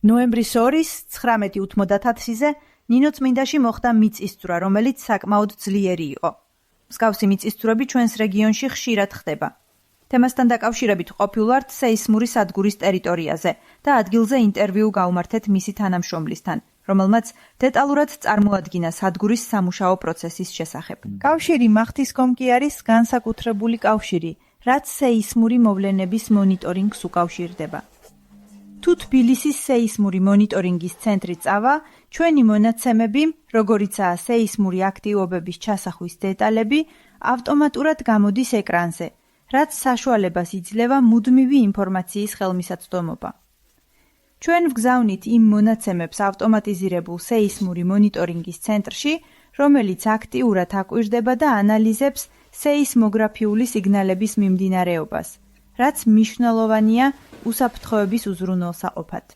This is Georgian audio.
ნოემბრის 2-ის 19:90-ზე ნინოწმინდაში მოხდა მიწისძვრა, რომელიც საკმაოდ ძლიერი იყო. მსგავსი მიწისძვრები ჩვენს რეგიონში ხშირად ხდება. თემასთან დაკავშირებით ყოფილვართ სეისმური სადგურის ტერიტორიაზე და ადგილზე ინტერვიუ გავმართეთ მისი თანამშრომლისთან, რომელმაც დეტალურად წარმოადგინა სადგურის სამუშაო პროცესის შესახებ. კავშირი მახთისკომ კი არის განსაკუთრებული კავშირი, რაც სეისმური მოვლენების მონიტორინგს უკავშირდება. თუ თბილისის სეისმური მონიტორინგის ცენტრი წავა, ჩვენი მონაცემები, როგორიცაა სეისმური აქტივობების ჩასახვის დეტალები, ავტომატურად გამოდის ეკრანზე, რაც საშუალებას იძლევა მუდმივი ინფორმაციის ხელმისაწვდომობა. ჩვენ ვგზავნით იმ მონაცემებს ავტომატიზირებულ სეისმური მონიტორინგის ცენტრში, რომელიც აქტიურად აკვირდება და ანალიზებს სეისმოგრაფიული სიგნალების მიმდინარეობას, რაც მნიშვნელოვანია უსაფრთხოების უზრუნველსაყოფად.